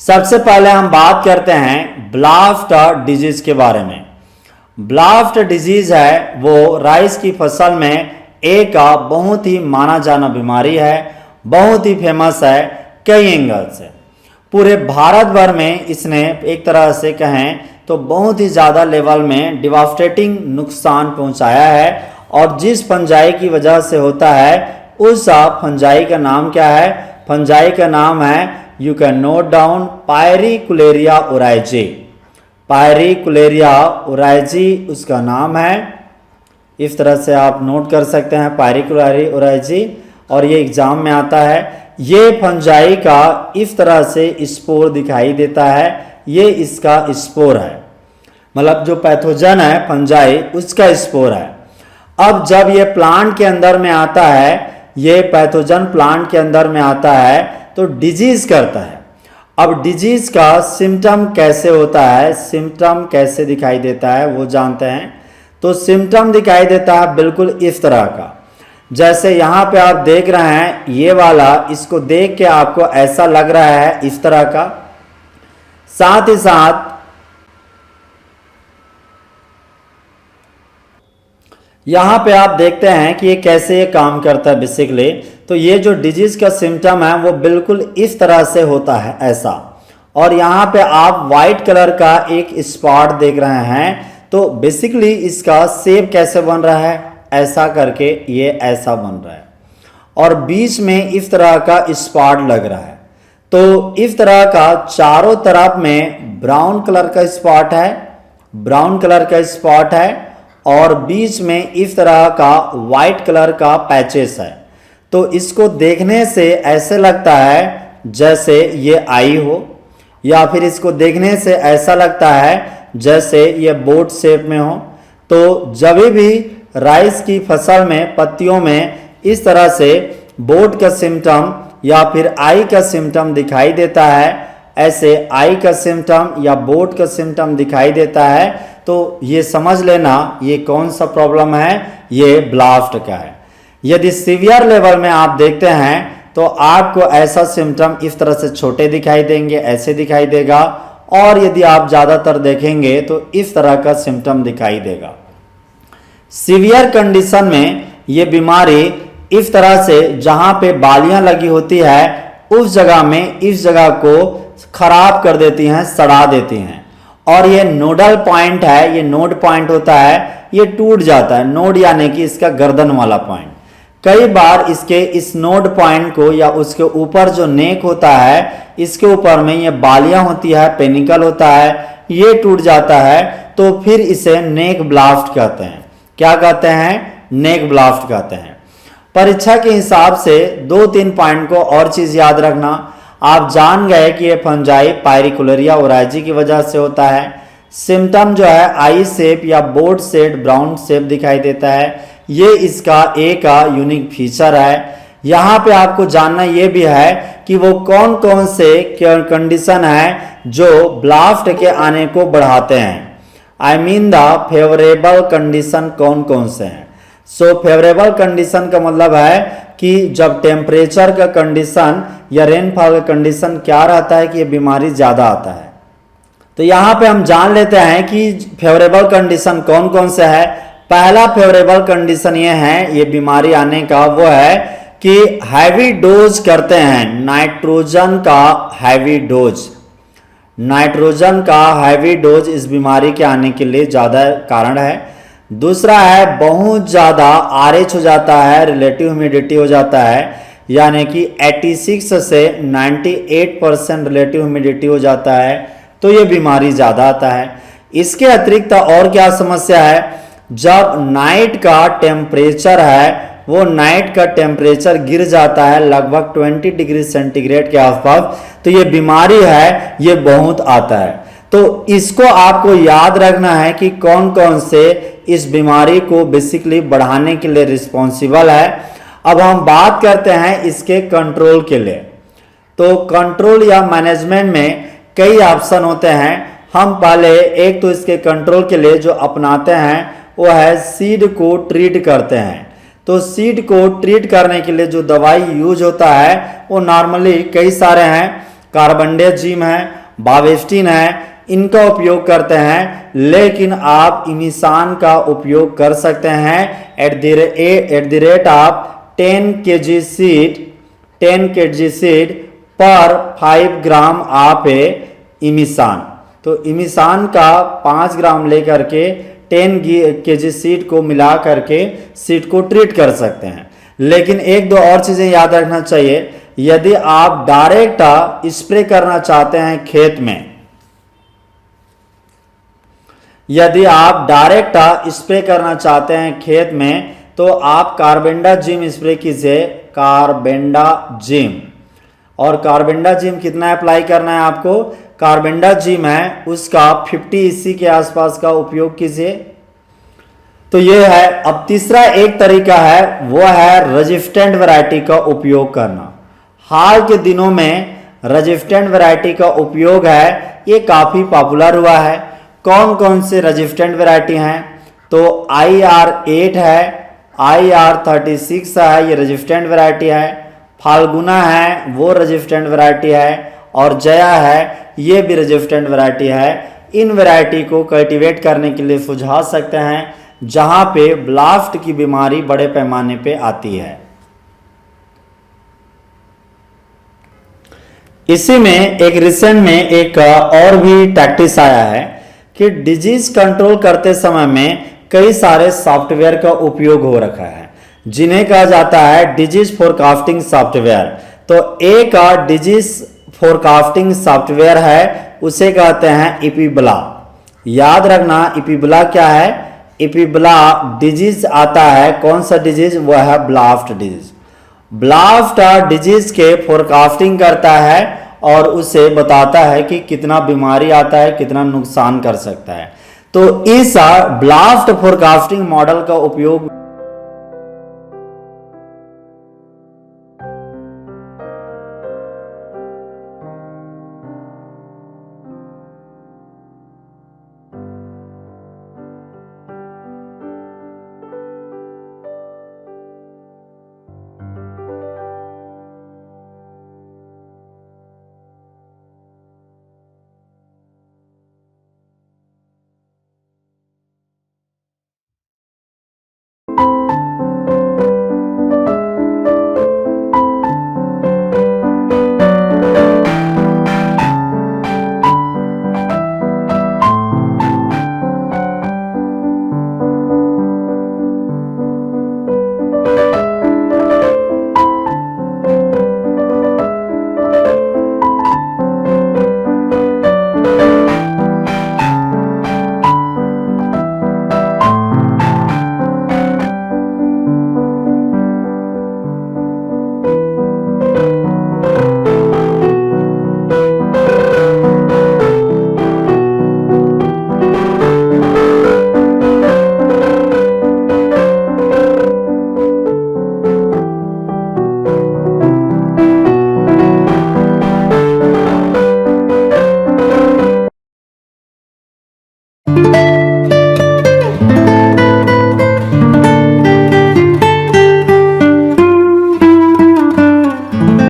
सबसे पहले हम बात करते हैं ब्लास्ट डिजीज के बारे में। ब्लास्ट डिजीज है वो राइस की फसल में एक बहुत ही माना जाना बीमारी है, बहुत ही फेमस है कई एंगल से। पूरे भारत भर में इसने एक तरह से कहें तो बहुत ही ज़्यादा लेवल में डिवास्टेटिंग नुकसान पहुंचाया है। और जिस फंजाई की वजह से होता है उस फंजाई का नाम क्या है? फंजाई का नाम है, you can note down, pyricularia oryzae. Pyricularia oryzae उसका नाम है। इस तरह से आप नोट कर सकते हैं पायरिकुलेरिया ओराइजी, और ये एग्जाम में आता है। ये फंजाई का इस तरह से स्पोर दिखाई देता है, ये इसका स्पोर है, मतलब जो पैथोजन है फंजाई उसका स्पोर है। अब जब ये प्लांट के अंदर में आता है, ये पैथोजन प्लांट के अंदर में आता है तो डिजीज करता है। अब डिजीज का सिम्टम कैसे होता है, सिम्टम कैसे दिखाई देता है वो जानते हैं। तो सिम्टम दिखाई देता है बिल्कुल इस तरह का, जैसे यहाँ पे आप देख रहे हैं ये वाला, इसको देख के आपको ऐसा लग रहा है इस तरह का। साथ ही साथ यहाँ पे आप देखते हैं कि ये कैसे काम करता है बेसिकली। तो ये जो डिजीज का सिम्टम है वो बिल्कुल इस तरह से होता है ऐसा। और यहाँ पे आप वाइट कलर का एक स्पॉट देख रहे हैं। तो बेसिकली इसका शेप कैसे बन रहा है, ऐसा करके ये ऐसा बन रहा है, और बीच में इस तरह का स्पॉट लग रहा है। तो इस तरह का चारों तरफ में ब्राउन कलर का स्पॉट है, ब्राउन कलर का स्पॉट है, और बीच में इस तरह का वाइट कलर का पैचेस है। तो इसको देखने से ऐसे लगता है जैसे ये आई हो, या फिर इसको देखने से ऐसा लगता है जैसे ये बोट शेप में हो। तो जब भी राइस की फसल में पत्तियों में इस तरह से बोट का सिम्टम या फिर आई का सिम्टम दिखाई देता है, ऐसे आई का सिम्टम या बोट का सिम्टम दिखाई देता है, तो ये समझ लेना ये कौन सा प्रॉब्लम है, ये ब्लास्ट का है। यदि सीवियर लेवल में आप देखते हैं तो आपको ऐसा सिम्टम इस तरह से छोटे दिखाई देंगे, ऐसे दिखाई देगा, और यदि आप ज़्यादातर देखेंगे तो इस तरह का सिम्टम दिखाई देगा। सीवियर कंडीशन में ये बीमारी इस तरह से जहाँ पे बालियाँ लगी होती है उस जगह में इस जगह को खराब कर देती हैं, सड़ा देती हैं, और ये नोडल पॉइंट है, ये नोड पॉइंट होता है, ये टूट जाता है। नोड यानी कि इसका गर्दन वाला पॉइंट। कई बार इसके इस नोड पॉइंट को या उसके ऊपर जो नेक होता है इसके ऊपर में ये बालियां होती है, पेनिकल होता है, ये टूट जाता है, तो फिर इसे नेक ब्लास्ट कहते हैं। क्या कहते हैं? नेक ब्लास्ट कहते हैं। परीक्षा के हिसाब से 2-3 पॉइंट को और चीज याद रखना। आप जान गए कि ये फंजाई पायरिकुलेरिया ओराइजी की वजह से होता है। सिम्टम जो है आई शेप या बोट शेड ब्राउन शेप दिखाई देता है, ये इसका एक यूनिक फीचर है। यहाँ पे आपको जानना ये भी है कि वो कौन कौन से कंडीशन है जो ब्लास्ट के आने को बढ़ाते हैं। I mean the favourable condition कौन कौन से हैं। सो फेवरेबल कंडीशन का मतलब है कि जब टेम्परेचर का कंडीशन या रेनफॉल का कंडीशन क्या रहता है कि ये बीमारी ज़्यादा आता है। तो यहाँ पे हम जान लेते हैं कि फेवरेबल कंडीशन कौन कौन से है। पहला फेवरेबल कंडीशन ये है ये बीमारी आने का, वो है कि हैवी डोज करते हैं, नाइट्रोजन का हैवी डोज। नाइट्रोजन का हैवी डोज इस बीमारी के आने के लिए ज़्यादा कारण है। दूसरा है बहुत ज़्यादा RH हो जाता है, रिलेटिव ह्यूमिडिटी हो जाता है, यानी कि 86 से 98% रिलेटिव ह्यूमिडिटी हो जाता है, तो ये बीमारी ज़्यादा आता है। इसके अतिरिक्त और क्या समस्या है, जब नाइट का टेम्परेचर है वो नाइट का टेम्परेचर गिर जाता है लगभग 20 डिग्री सेंटीग्रेड के आसपास, तो ये बीमारी है ये बहुत आता है। तो इसको आपको याद रखना है कि कौन कौन से इस बीमारी को बेसिकली बढ़ाने के लिए रिस्पॉन्सिबल है। अब हम बात करते हैं इसके कंट्रोल के लिए। तो कंट्रोल या मैनेजमेंट में कई ऑप्शन होते हैं। हम पहले एक तो इसके कंट्रोल के लिए जो अपनाते हैं वो है सीड को ट्रीट करते हैं। तो सीड को ट्रीट करने के लिए जो दवाई यूज होता है वो नॉर्मली कई सारे हैं। कार्बेंडाजिम है, बावेस्टिन है, इनका उपयोग करते हैं, लेकिन आप इमिसान का उपयोग कर सकते हैं at the rate of 10 kg seed पर 5 ग्राम ऑफ इमिसान। तो इमिसान का 5 ग्राम लेकर के 10 kg सीड को मिला करके सीड को ट्रीट कर सकते हैं। लेकिन एक दो और चीजें याद रखना चाहिए, यदि आप डायरेक्ट स्प्रे करना चाहते हैं खेत में, यदि आप डायरेक्ट स्प्रे करना चाहते हैं खेत में, तो आप कार्बेंडाजिम स्प्रे कीजिए, कार्बेंडाजिम। और कार्बेंडाजिम कितना अप्लाई करना है आपको, कार्बेंडाजिम है उसका 50 EC के आसपास का उपयोग कीजिए। तो ये है। अब तीसरा एक तरीका है, वो है रेजिस्टेंट वैरायटी का उपयोग करना। हाल के दिनों में रेजिस्टेंट वैरायटी का उपयोग है, ये काफी पॉपुलर हुआ है। कौन कौन से रेजिस्टेंट वैरायटी हैं, तो IR8 है, IR36 है, ये रेजिस्टेंट वैरायटी है। फाल्गुना है, वो रेजिस्टेंट वैरायटी है। और जया है, ये भी रेजिस्टेंट वैरायटी है। इन वैरायटी को कल्टीवेट करने के लिए सुझा सकते हैं जहां पे ब्लास्ट की बीमारी बड़े पैमाने पे आती है। इसी में एक रिसेंट में एक और भी टैक्टिस आया है कि डिजीज कंट्रोल करते समय में कई सारे सॉफ्टवेयर का उपयोग हो रखा है, जिन्हें कहा जाता है डिजीज फोरकास्टिंग सॉफ्टवेयर। तो एक डिजीज फोरकास्टिंग सॉफ्टवेयर है, उसे कहते हैं इपीबला। याद रखना इपीबला क्या है, इपीबला डिजीज आता है, कौन सा डिजीज, वह है ब्लास्ट डिजीज। ब्लास्ट डिजीज के फोरकास्टिंग करता है और उसे बताता है कि कितना बीमारी आता है, कितना नुकसान कर सकता है। तो इस ब्लास्ट फोरकास्टिंग मॉडल का उपयोग